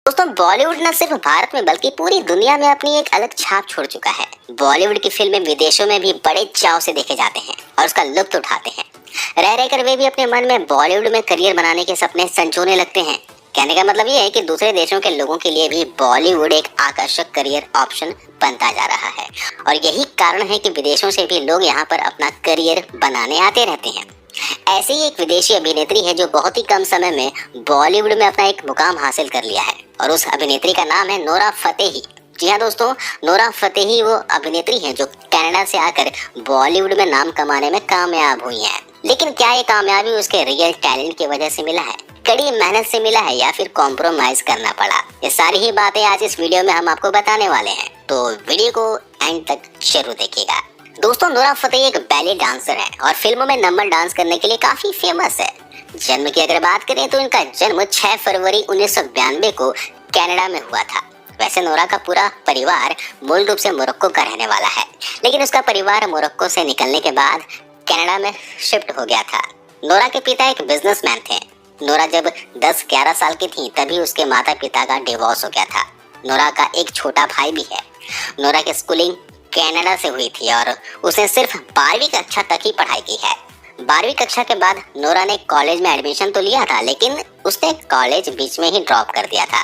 दोस्तों बॉलीवुड न सिर्फ भारत में बल्कि पूरी दुनिया में अपनी एक अलग छाप छोड़ चुका है। बॉलीवुड की फिल्में विदेशों में भी बड़े चाव से देखे जाते हैं और उसका लुत्फ उठाते हैं। रह रहकर वे भी अपने मन में बॉलीवुड में करियर बनाने के सपने संजोने लगते हैं। कहने का मतलब ये है कि दूसरे देशों के लोगों के लिए भी बॉलीवुड एक आकर्षक करियर ऑप्शन बनता जा रहा है और यही कारण है कि विदेशों से भी लोग यहाँ पर अपना करियर बनाने आते रहते हैं। ऐसे ही एक विदेशी अभिनेत्री है जो बहुत ही कम समय में बॉलीवुड में अपना एक मुकाम हासिल कर लिया है और उस अभिनेत्री का नाम है नोरा फतेही। जी हाँ दोस्तों, नोरा फतेही वो अभिनेत्री हैं जो कनाडा से आकर बॉलीवुड में नाम कमाने में कामयाब हुई हैं। लेकिन क्या ये कामयाबी उसके रियल टैलेंट की वजह से मिला है, कड़ी मेहनत से मिला है या फिर कॉम्प्रोमाइज करना पड़ा? ये सारी ही बातें आज इस वीडियो में हम आपको बताने वाले हैं, तो वीडियो को एंड तक जरूर देखिएगा। दोस्तों नोरा फतेही एक बैले डांसर है और फिल्मों में नंबर डांस करने के लिए काफी फेमस है। जन्म की अगर बात करें तो इनका जन्म 6 फरवरी 1992 को कनाडा में हुआ था। वैसे नोरा का पूरा परिवार मूल रूप से मोरक्को का रहने वाला है, लेकिन उसका परिवार मोरक्को से निकलने के बाद कनाडा में शिफ्ट हो गया था। नोरा के पिता एक बिजनेसमैन थे। नोरा जब 10-11 साल की थी तभी उसके माता पिता का डिवोर्स हो गया था। नोरा का एक छोटा भाई भी है। नोरा की स्कूलिंग कनाडा से हुई थी और उसने सिर्फ 12वीं कक्षा तक ही पढ़ाई की है। 12वीं कक्षा के बाद नोरा ने कॉलेज में एडमिशन तो लिया था, लेकिन उसने कॉलेज बीच में ही ड्रॉप कर दिया था।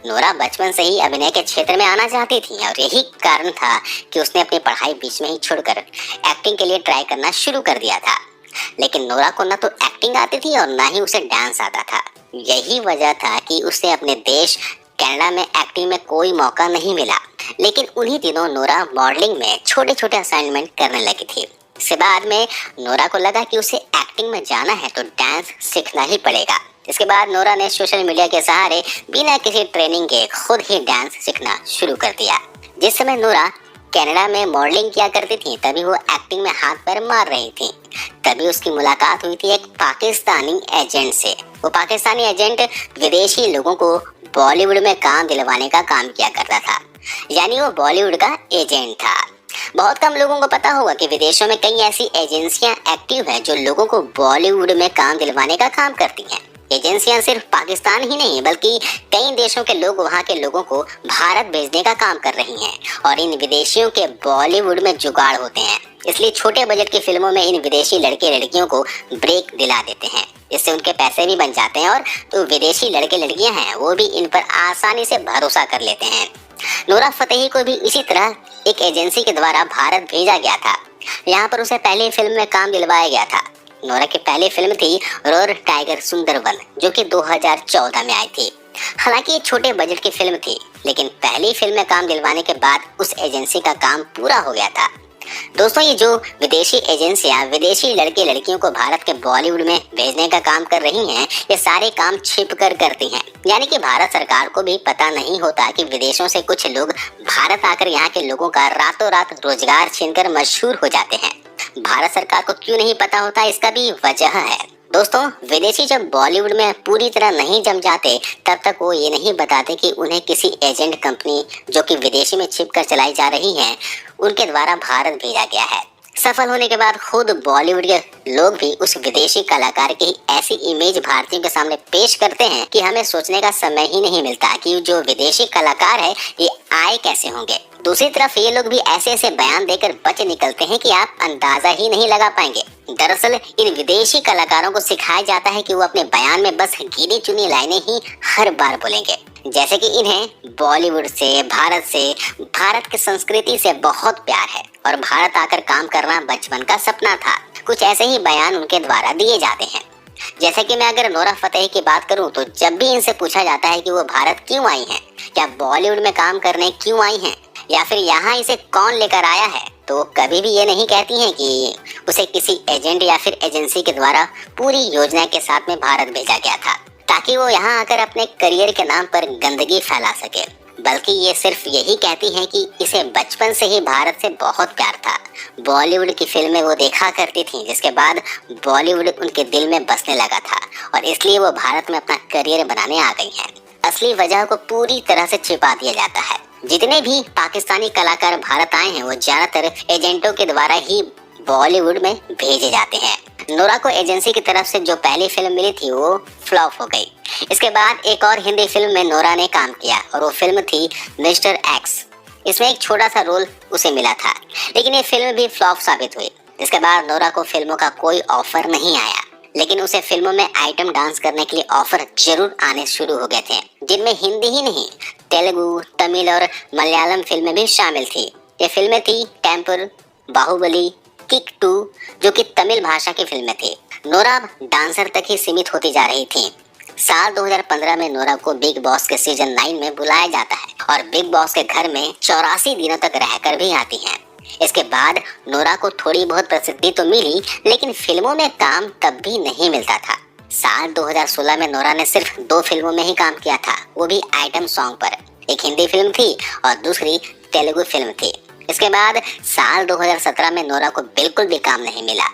नोरा बचपन से ही अभिनय के क्षेत्र में आना चाहती थी और यही कारण था कि उसने अपनी पढ़ाई बीच में ही छोड़कर एक्टिंग के लिए ट्राई करना शुरू कर दिया था। लेकिन नोरा को न तो एक्टिंग आती थी और ना ही उसे डांस आता था। यही वजह था कि उसे अपने देश कनाडा में एक्टिंग में कोई मौका नहीं मिला। लेकिन उन्हीं दिनों नोरा मॉडलिंग में छोटे छोटे असाइनमेंट करने लगी थी। इसके बाद में नोरा को लगा कि उसे एक्टिंग में जाना है तो डांस सीखना ही पड़ेगा। इसके बाद नोरा ने सोशल मीडिया के सहारे बिना किसी ट्रेनिंग के खुद ही डांस सीखना शुरू कर दिया। जिस समय नोरा कनाडा में मॉडलिंग किया करती थी तभी वो एक्टिंग में हाथ पैर मार रही थी। तभी उसकी मुलाकात हुई थी एक पाकिस्तानी एजेंट से। वो पाकिस्तानी एजेंट विदेशी लोगों को बॉलीवुड में काम दिलवाने का काम किया करता था, यानी वो बॉलीवुड का एजेंट था। बहुत कम लोगों को पता होगा कि विदेशों में कई ऐसी एजेंसियां एक्टिव हैं जो लोगों को बॉलीवुड में काम दिलवाने का काम करती हैं। एजेंसियां सिर्फ पाकिस्तान ही नहीं बल्कि कई देशों के लोग वहां के लोगों को भारत भेजने का काम कर रही हैं और इन विदेशियों के बॉलीवुड में जुगाड़ होते हैं। इसलिए छोटे बजट की फिल्मों में इन विदेशी लड़के लड़कियों को ब्रेक दिला देते हैं। इससे उनके पैसे भी बन जाते हैं और तो विदेशी लड़के लड़कियां हैं वो भी इन पर आसानी से भरोसा कर लेते हैं। नोरा फतेही को भी इसी तरह एक एजेंसी के द्वारा भारत भेजा गया था। यहाँ पर उसे पहली फिल्म में काम दिलवाया गया था। नोरा की पहली फिल्म थी रोर टाइगर सुंदरवन, जो कि 2014 में आई थी। हालांकि ये छोटे बजट की फिल्म थी, लेकिन पहली फिल्म में काम दिलवाने के बाद उस एजेंसी का काम पूरा हो गया था। दोस्तों ये जो विदेशी एजेंसियां विदेशी लड़के लड़कियों को भारत के बॉलीवुड में भेजने का काम कर रही हैं, ये सारे काम छिप कर करती हैं। यानी कि भारत सरकार को भी पता नहीं होता कि विदेशों से कुछ लोग भारत आकर यहाँ के लोगों का रातों रात रोजगार छीनकर मशहूर हो जाते हैं। भारत सरकार को क्यों नहीं पता होता, इसका भी वजह है। दोस्तों विदेशी जब बॉलीवुड में पूरी तरह नहीं जम जाते तब तक वो ये नहीं बताते कि उन्हें किसी एजेंट कंपनी जो कि विदेशी में छिप कर चलाई जा रही है उनके द्वारा भारत भेजा गया है। सफल होने के बाद खुद बॉलीवुड के लोग भी उस विदेशी कलाकार की ऐसी इमेज भारतीयों के सामने पेश करते हैं कि हमें सोचने का समय ही नहीं मिलता कि जो विदेशी कलाकार है ये आए कैसे होंगे। दूसरी तरफ ये लोग भी ऐसे ऐसे बयान देकर बच निकलते हैं कि आप अंदाजा ही नहीं लगा पाएंगे। दरअसल इन विदेशी कलाकारों को सिखाया जाता है कि वो अपने बयान में बस गिनी चुनी लाइनें ही हर बार बोलेंगे, जैसे कि इन्हें बॉलीवुड से, भारत की संस्कृति से बहुत प्यार है और भारत आकर काम करना बचपन का सपना था। कुछ ऐसे ही बयान उनके द्वारा दिए जाते हैं। जैसे कि मैं अगर नोरा फतेही की बात करूं तो जब भी इनसे पूछा जाता है कि वो भारत क्यों आई हैं, क्या बॉलीवुड में काम करने क्यों आई हैं या फिर यहाँ इसे कौन लेकर आया है, तो कभी भी ये नहीं कहती हैं कि उसे किसी एजेंट या फिर एजेंसी के द्वारा पूरी योजना के साथ में भारत भेजा गया था ताकि वो यहाँ आकर अपने करियर के नाम पर गंदगी फैला सके। बल्कि ये सिर्फ यही कहती हैं कि इसे बचपन से ही भारत से बहुत प्यार था। बॉलीवुड की फिल्में वो देखा करती थी जिसके बाद बॉलीवुड उनके दिल में बसने लगा था और इसलिए वो भारत में अपना करियर बनाने आ गई हैं। असली वजह को पूरी तरह से छिपा दिया जाता है। जितने भी पाकिस्तानी कलाकार भारत आए हैं वो ज्यादातर एजेंटों के द्वारा ही बॉलीवुड में भेजे जाते हैं। नोरा को एजेंसी की तरफ से जो पहली फिल्म मिली थी वो फ्लॉप हो गई। इसके बाद एक और हिंदी फिल्म में नोरा ने काम किया और वो फिल्म थी मिस्टर एक्स। इसमें एक छोटा सा रोल उसे मिला था, लेकिन ये फिल्म भी फ्लॉप साबित हुई। इसके बाद नोरा को फिल्मों का कोई ऑफर नहीं आया, लेकिन उसे फिल्मों में आइटम डांस करने के लिए ऑफर जरूर आने शुरू हो गए थे, जिनमें हिंदी ही नहीं तेलुगु, तमिल और मलयालम फिल्में भी शामिल थी। ये फिल्में थी टेम्पर, बाहुबली, किक 2 जो कि तमिल भाषा की फिल्में थी। नोरा डांसर तक ही सीमित होती जा रही थी। साल 2015 में नोरा को बिग बॉस के सीजन 9 में बुलाया जाता है और बिग बॉस के घर में 84 दिनों तक रहकर भी आती हैं। इसके बाद नोरा को थोड़ी बहुत प्रसिद्धि तो मिली, लेकिन फिल्मों में काम तब भी नहीं मिलता था। साल 2016 में नोरा ने सिर्फ 2 फिल्मों में ही काम किया था, वो भी आइटम सॉन्ग पर। एक हिंदी फिल्म थी और दूसरी तेलुगु फिल्म थी। इसके बाद साल 2017 में नोरा को बिल्कुल भी काम नहीं मिला।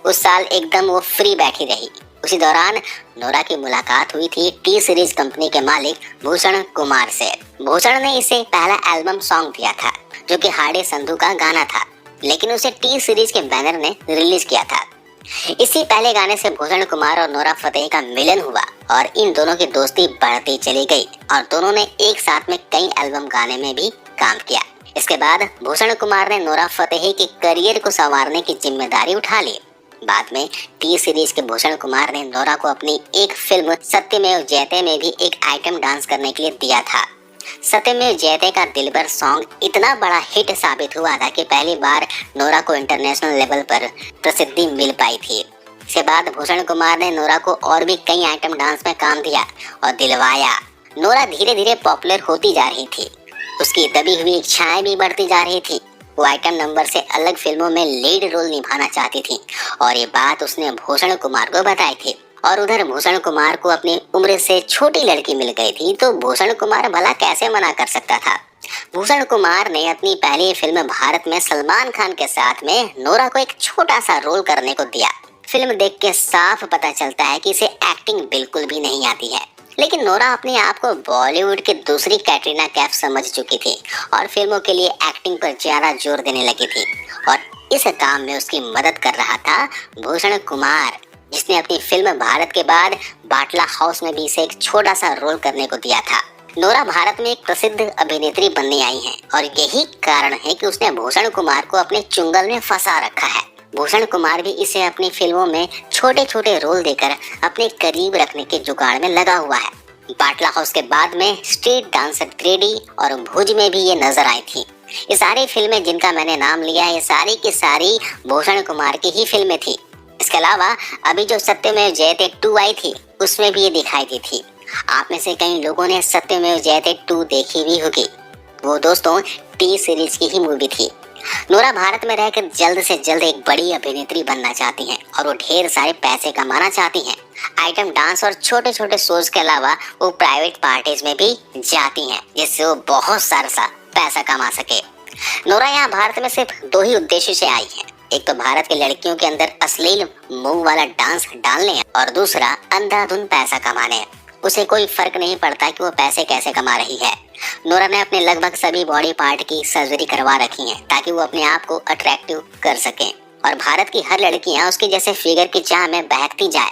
उस साल एकदम वो फ्री बैठी रही। उसी दौरान नोरा की मुलाकात हुई थी टी सीरीज कंपनी के मालिक भूषण कुमार से। भूषण ने इसे पहला एल्बम सॉन्ग दिया था जो कि हार्डे संधू का गाना था, लेकिन उसे टी सीरीज के बैनर ने रिलीज किया था। इसी पहले गाने से भूषण कुमार और नोरा फतेही का मिलन हुआ और इन दोनों की दोस्ती बढ़ती चली गई और दोनों ने एक साथ में कई एल्बम गाने में भी काम किया। इसके बाद भूषण कुमार ने नोरा फतेही के करियर को संवारने की जिम्मेदारी उठा ली। बाद में टी सीरीज के भूषण कुमार ने नोरा को अपनी एक फिल्म सत्यमेव जयते में भी एक आइटम डांस करने के लिए दिया था। सत्यमेव जयते का दिलबर सॉन्ग इतना बड़ा हिट साबित हुआ था कि पहली बार नोरा को इंटरनेशनल लेवल पर प्रसिद्धि मिल पाई थी। इसके बाद भूषण कुमार ने नोरा को और भी कई आइटम डांस में काम दिया और दिलवाया। नोरा धीरे धीरे पॉपुलर होती जा रही थी, उसकी दबी हुई इच्छाएं भी बढ़ती जा रही थी। वो आइटम नंबर से अलग फिल्मों में लीड रोल निभाना चाहती थी और ये बात उसने भूषण कुमार को बताई थी। और उधर भूषण कुमार को अपनी उम्र से छोटी लड़की मिल गई थी, तो भूषण कुमार भला कैसे मना कर सकता था। भूषण कुमार ने अपनी पहली फिल्म भारत में सलमान खान के साथ में नोरा को एक छोटा सा रोल करने को दिया। फिल्म देख के साफ पता चलता है कि इसे एक्टिंग बिल्कुल भी नहीं आती है, लेकिन नोरा अपने आप को बॉलीवुड की दूसरी कैटरीना कैफ समझ चुकी थी और फिल्मों के लिए एक्टिंग पर ज्यादा जोर देने लगी थी। और इस काम में उसकी मदद कर रहा था भूषण कुमार, जिसने अपनी फिल्म भारत के बाद बाटला हाउस में भी इसे एक छोटा सा रोल करने को दिया था। नोरा भारत में एक प्रसिद्ध अभिनेत्री बनने आई है और यही कारण है कि उसने भूषण कुमार को अपने चुंगल में फंसा रखा है। भूषण कुमार भी इसे अपनी फिल्मों में छोटे छोटे रोल देकर अपने करीब रखने के जुगाड़ में लगा हुआ है। बाटला हाउस के बाद में स्ट्रीट डांसर 3D और भुज में भी ये नजर आई थी। ये सारी फिल्में जिनका मैंने नाम लिया है, ये सारी की सारी भूषण कुमार की ही फिल्में थी। इसके अलावा अभी जो सत्यमेव जयते 2 आई थी, उसमें भी ये दिखाई दी थी। आप में से कई लोगों ने सत्यमेव जयते 2 देखी भी होगी। वो दोस्तों टी सीरीज की ही मूवी थी। नोरा भारत में रहकर जल्द से जल्द एक बड़ी अभिनेत्री बनना चाहती हैं और वो ढेर सारे पैसे कमाना चाहती हैं। आइटम डांस और छोटे छोटे शोज के अलावा वो प्राइवेट पार्टीज में भी जाती हैं, जिससे वो बहुत सारा पैसा कमा सके। नोरा यहाँ भारत में सिर्फ 2 ही उद्देश्य से आई है। एक तो भारत की लड़कियों के अंदर अश्लील मुंह वाला डांस डालने और दूसरा अंधाधुंध पैसा कमाने। उसे कोई फर्क नहीं पड़ता कि वो पैसे कैसे कमा रही है। नोरा ने अपने लगभग सभी बॉडी पार्ट की सर्जरी करवा रखी है ताकि वो अपने आप को अट्रैक्टिव कर सके और भारत की हर लड़कियां उसकी जैसे फिगर की चाह में बहकती जाए,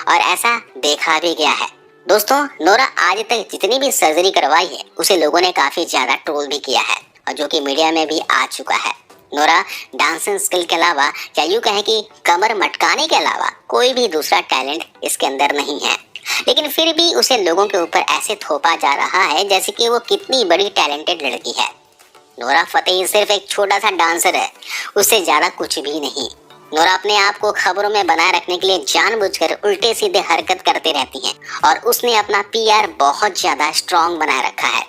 और ऐसा देखा भी गया है। दोस्तों नोरा आज तक जितनी भी सर्जरी करवाई है उसे लोगों ने काफी ज्यादा ट्रोल भी किया है और जो कि मीडिया में भी आ चुका है। नोरा डांसिंग स्किल के अलावा या यूं कहें कि कमर मटकाने के अलावा कोई भी दूसरा टैलेंट इसके अंदर नहीं है, लेकिन फिर भी उसे लोगों के ऊपर ऐसे थोपा जा रहा है जैसे कि वो कितनी बड़ी टैलेंटेड लड़की है। नोरा फतेही सिर्फ एक छोटा सा डांसर है, उससे ज्यादा कुछ भी नहीं। नोरा अपने आप को खबरों में बनाए रखने के लिए जानबूझकर उल्टे सीधे हरकत करती रहती है और उसने अपना PR बहुत ज्यादा स्ट्रॉन्ग बनाए रखा है।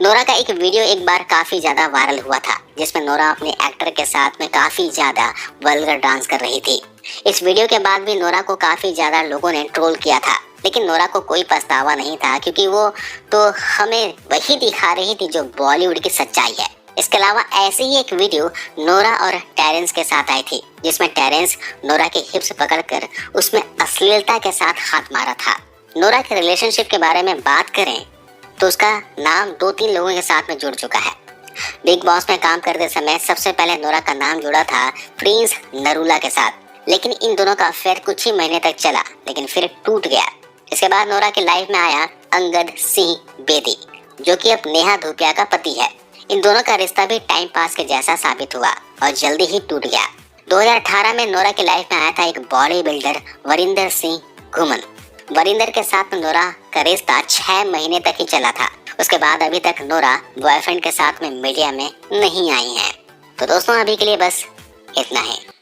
नोरा का एक वीडियो एक बार काफी ज्यादा वायरल हुआ था जिसमें नोरा अपने एक्टर के साथ में काफी ज्यादा वल्गर डांस कर रही थी। इस वीडियो के बाद भी नोरा को काफी ज्यादा लोगों ने ट्रोल किया था, लेकिन नोरा को कोई पछतावा नहीं था क्योंकि वो तो हमें वही दिखा रही थी जो बॉलीवुड की सच्चाई है। इसके अलावा ऐसे ही एक वीडियो नोरा और टेरेंस के साथ आई थी जिसमें टेरेंस नोरा के हिप्स पकड़कर उसमें अश्लीलता के साथ हाथ मारा था। नोरा के रिलेशनशिप के बारे में बात करें तो उसका नाम 2-3 लोगों के साथ में जुड़ चुका है। बिग बॉस में काम करते समय सबसे पहले नोरा का नाम जुड़ा था प्रिंस नरूला के साथ, लेकिन इन दोनों का अफेयर कुछ ही महीने तक चला, लेकिन फिर टूट गया। इसके बाद नोरा की लाइफ में आया अंगद सिंह बेदी, जो कि अब नेहा धूपिया का पति है। इन दोनों का रिश्ता भी टाइम पास के जैसा साबित हुआ और जल्दी ही टूट गया। 2018 में नोरा की लाइफ में आया था एक बॉडी बिल्डर वरिंदर सिंह घुमन। वरिंदर के साथ नोरा का रिश्ता 6 महीने तक ही चला था। उसके बाद अभी तक नोरा बॉयफ्रेंड के साथ में मीडिया में नहीं आई है। तो दोस्तों, अभी के लिए बस इतना है।